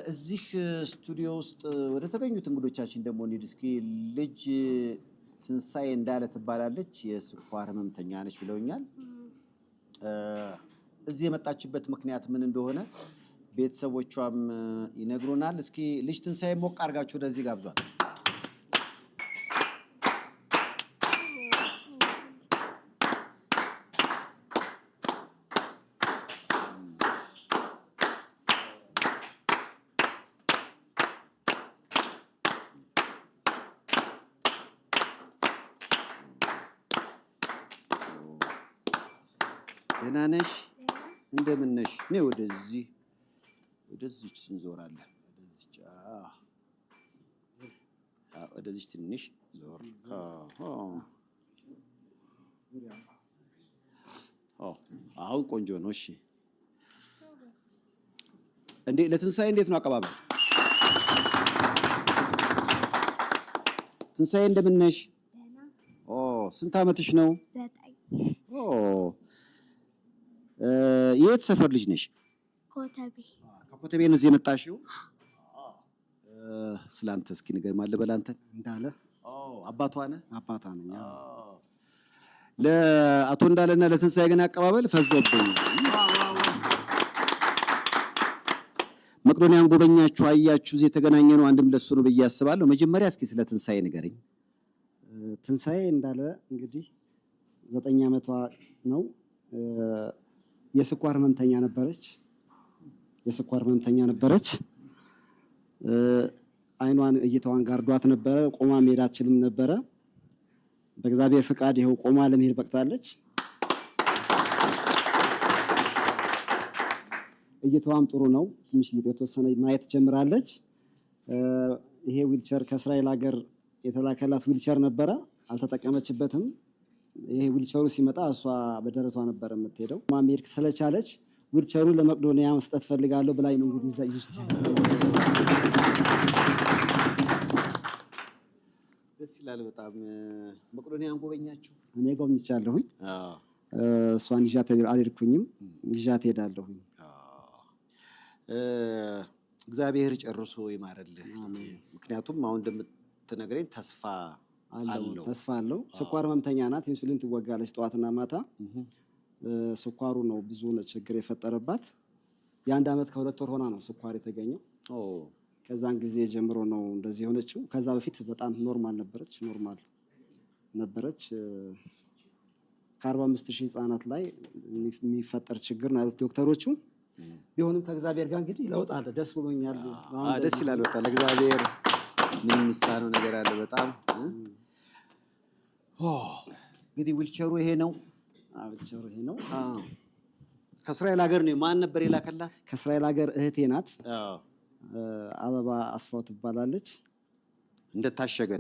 እዚህ ስቱዲዮ ውስጥ ወደ ተገኙት እንግዶቻችን ደግሞ እንሂድ እስኪ። ልጅ ትንሳኤ እንዳለ ትባላለች፣ የስኳር ህመምተኛ ነች ብለውኛል። እዚህ የመጣችበት ምክንያት ምን እንደሆነ ቤተሰቦቿም ይነግሩናል። እስኪ ልጅ ትንሳኤ ሞቅ አድርጋችሁ ወደዚህ ጋብዟል። ደህና ነሽ? እንደምን ነሽ? ነይ ወደዚህ እንዞራለን። ወደዚህ ትንሽ ዞር። አሁን ቆንጆ ነው። እሺ እንዴ ለትንሳኤ እንዴት ነው አቀባበል? ትንሳኤ እንደምን ነሽ? ስንት ዓመትሽ ነው? 9 የት ሰፈር ልጅ ነሽ? ኮተቤ። ከኮተቤ ነው እዚህ የመጣሽው? ስላንተ እስኪ ንገሪኝ። ማን ልበል አንተን? እንዳለ። አባቷ ነህ? አባቷ ነኝ። ለአቶ እንዳለና ለትንሳኤ ግን አቀባበል ፈዞብኝ። መቅዶኒያን ጎበኛችሁ፣ አያችሁ፣ እዚህ የተገናኘ ነው አንድም ለሱ ነው ብዬ አስባለሁ። መጀመሪያ እስኪ ስለ ትንሳኤ ንገሪኝ። ትንሳኤ እንዳለ እንግዲህ 9 ዓመቷ ነው። የስኳር ህመምተኛ ነበረች። አይኗን እይታዋን ጋርዷት ነበረ። ቆማ መሄድ አትችልም ነበረ። በእግዚአብሔር ፍቃድ ይኸው ቆማ ለመሄድ በቅታለች። እይታዋም ጥሩ ነው። ትንሽ የተወሰነ ማየት ጀምራለች። ይሄ ዊልቸር ከእስራኤል ሀገር የተላከላት ዊልቸር ነበረ፣ አልተጠቀመችበትም። ይሄ ዊልቸሩ ሲመጣ እሷ በደረቷ ነበር የምትሄደው። ማሜድ ስለቻለች ዊልቸሩ ለመቅዶኒያ መስጠት ፈልጋለሁ ብላኝ ነው እንግዲህ ደስ ይላል በጣም። መቅዶኒያን ጎበኛችሁ? እኔ ጎብኝቻለሁኝ። እሷን ይዣት አልሄድኩኝም፣ ይዣት ሄዳለሁኝ። እግዚአብሔር ጨርሶ ይማረልህ። ምክንያቱም አሁን እንደምትነግረኝ ተስፋ አለው። ስኳር ህመምተኛ ናት። ኢንሱሊን ትወጋለች ጠዋትና ማታ። ስኳሩ ነው ብዙ ችግር የፈጠረባት። የ1 ዓመት ከ2 ወር ሆና ነው ስኳር የተገኘው። ከዛን ጊዜ ጀምሮ ነው እንደዚህ የሆነችው። ከዛ በፊት በጣም ኖርማል ነበረች። ከ45,000 ህጻናት ላይ የሚፈጠር ችግር ነው ያሉት ዶክተሮቹ። ቢሆንም ከእግዚአብሔር ጋር እንግዲህ ለውጥ አለ። ደስ ብሎኛል። ደስ ይላል በጣም። ለእግዚአብሔር ምን የሚሳነው ነገር አለ? በጣም እንግዲህ ዊልቸሩ ይሄ ነው። ዊልቸሩ ይሄ ነው። ከእስራኤል ሀገር ነው። ማን ነበር የላከላት? ከእስራኤል ሀገር እህቴ ናት። አበባ አስፋው ትባላለች። እንደታሸገ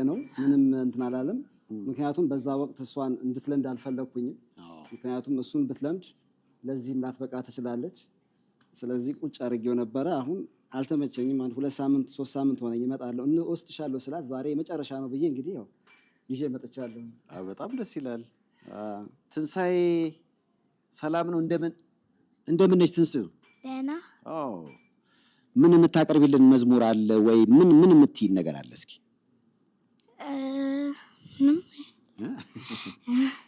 ነው። ምንም እንትን አላለም። ምክንያቱም በዛ ወቅት እሷን እንድትለምድ አልፈለኩኝም። ምክንያቱም እሱን ብትለምድ ለዚህም ላትበቃ ትችላለች። ስለዚህ ቁጭ አድርጌው ነበረ። አሁን አልተመቸኝም። 2 ሳምንት 3 ሳምንት ሆነኝ። እመጣለሁ እወስድሻለሁ ስላት ዛሬ የመጨረሻ ነው ብዬ እንግዲህ ያው ይዤ መጥቻለሁ። በጣም ደስ ይላል። ትንሳኤ ሰላም ነው? እንደምን ነች ትንሳኤ? ደህና። ምን የምታቀርቢልን መዝሙር አለ ወይ? ምን የምትይን ነገር አለ? እስኪ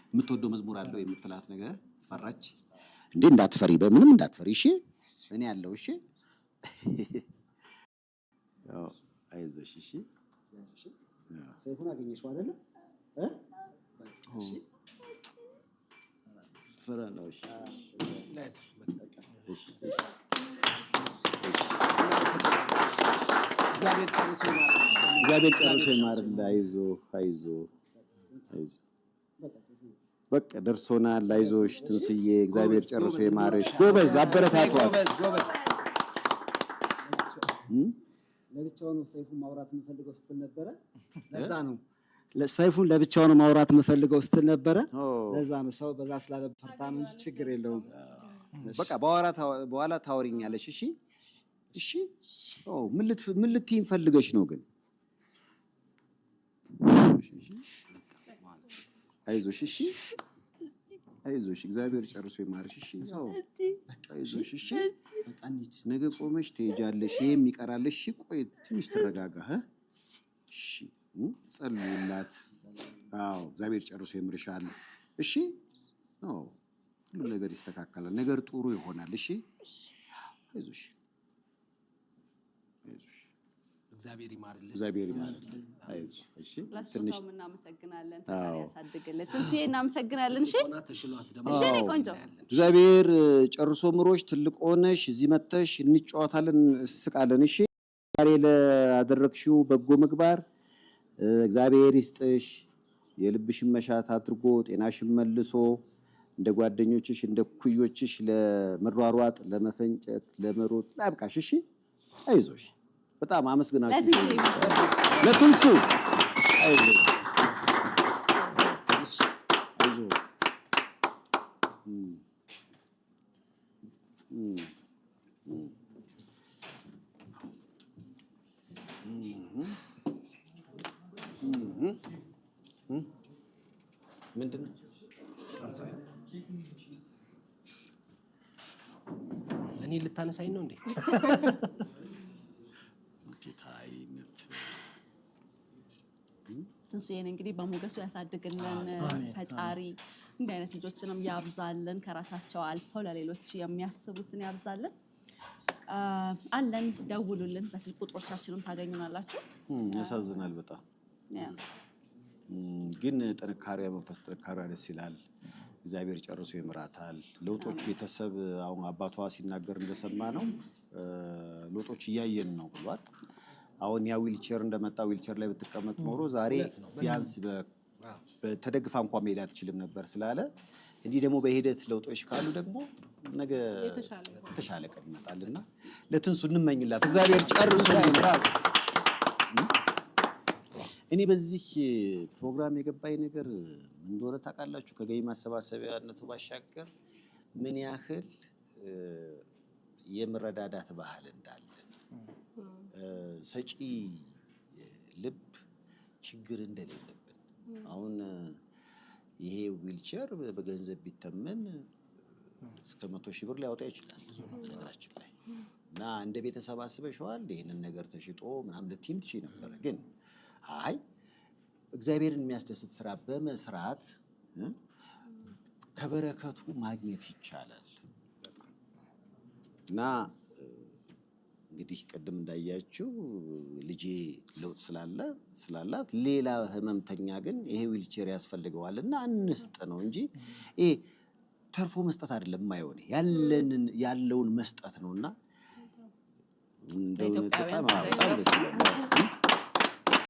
የምትወደው መዝሙር አለ ወይ? የምትላት ነገር ትፈራች እንዴ? እንዳትፈሪ፣ በምንም እንዳትፈሪ። እሺ እኔ ያለው እሺ። አይዞሽ እሺ። ሰይፉን አገኘሽው አይደለ? ፈራለው። እሺ እግዚአብሔር ጨርሶ ይማርልህ። አይዞህ በቃ ደርሶናል። አይዞሽ ትንስዬ፣ እግዚአብሔር ጨርሶ ይማርሽ። ጎበዝ፣ አበረታቷት። ለብቻው ነው ሰይፉን ማውራት የምፈልገው ስትል ነበረ። ለዛ ነው ሰይፉን ለብቻው ነው ማውራት የምፈልገው ስትል ነበረ። ለዛ ነው ሰው በዛ ስላለ ፈርታ ነው እንጂ ችግር የለውም። በቃ በኋላ ታወሪኛለሽ። እሺ። ምን ልትይኝ ፈልገሽ ነው ግን? አይዞሽ እሺ። አይዞሽ እግዚአብሔር ጨርሶ ይማርሽ እሺ ሰው አይዞሽ እሺ በቃኒት ነገ ቆመሽ ትሄጃለሽ ይሄም ይቀራልሽ እሺ ቆይ ትንሽ ተረጋጋ እሺ ጸልዩላት አዎ እግዚአብሔር ጨርሶ ይምርሻል እሺ አዎ ሁሉ ነገር ይስተካከላል ነገር ጥሩ ይሆናል እሺ አይዞሽ እግዚአብሔር ይማርልህ አይዞሽ እሺ ትንሽ እናመሰግናለን ፈጣሪ ያሳድግልን ትንሽዬ እናመሰግናለን እሺ ተሽሏት ደሞ እሺ እኔ ቆንጆ እግዚአብሔር ጨርሶ ምሮሽ ትልቅ ሆነሽ እዚህ መተሽ እንጫወታለን እስቃለን እሺ ዛሬ ለአደረግሽው በጎ ምግባር እግዚአብሔር ይስጥሽ የልብሽን መሻት አድርጎ ጤናሽን መልሶ እንደ ጓደኞችሽ እንደ ኩዮችሽ ለመሯሯጥ ለመፈንጨት ለመሮጥ ላብቃሽ እሺ አይዞሽ በጣም አመስግናችሁ ለትንሱ አይዞሽ አይዞሽ ምንድነው እኔ ልታነሳኝ ነው እንዴ ትንሱዬን እንግዲህ በሞገሱ ያሳድግልን ፈጣሪ እንዲህ አይነት ልጆችንም ያብዛልን ከራሳቸው አልፈው ለሌሎች የሚያስቡትን ያብዛልን አለን ደውሉልን በስልክ ቁጥሮቻችንም ታገኙናላችሁ ያሳዝናል በጣም ግን ጥንካሬ መንፈስ ጥንካሬ ደስ ይላል እግዚአብሔር ጨርሶ ይምራታል ለውጦች ቤተሰብ አሁን አባቷ ሲናገር እንደሰማ ነው ለውጦች እያየን ነው ብሏል አሁን ያ ዊልቸር እንደመጣ ዊልቸር ላይ ብትቀመጥ ኖሮ ዛሬ ቢያንስ በተደግፋ እንኳን መሄድ አትችልም ነበር ስላለ እንዲህ ደግሞ በሂደት ለውጦች ካሉ ደግሞ ነገ የተሻለ ቀን ይመጣልና ለትንሱ እንመኝላት እግዚአብሔር ጨርሶ ይምራት እኔ በዚህ ፕሮግራም የገባኝ ነገር እንደሆነ ታውቃላችሁ ከገቢ ማሰባሰቢያነቱ ባሻገር ምን ያህል የመረዳዳት ባህል እንዳለ ሰጪ ልብ ችግር እንደሌለብን አሁን ይሄ ዊልቸር በገንዘብ ቢተመን እስከ 100,000 ብር ሊያወጣ ይችላል ነገራችን ላይ እና እንደ ቤተሰብ አስበሽዋል ይሄንን ነገር ተሽጦ ምናምን ለቲም ትሽ ነበር ግን አይ እግዚአብሔርን የሚያስደስት ስራ በመስራት ከበረከቱ ማግኘት ይቻላል እና እንግዲህ ቀደም እንዳያችሁ ልጄ ለውጥ ስላላት ሌላ ህመምተኛ ግን ይሄ ዊልቸር ያስፈልገዋልና እንስጥ ነው እንጂ ይሄ ተርፎ መስጠት አይደለም ማይሆን ያለውን መስጠት ነውና እንደው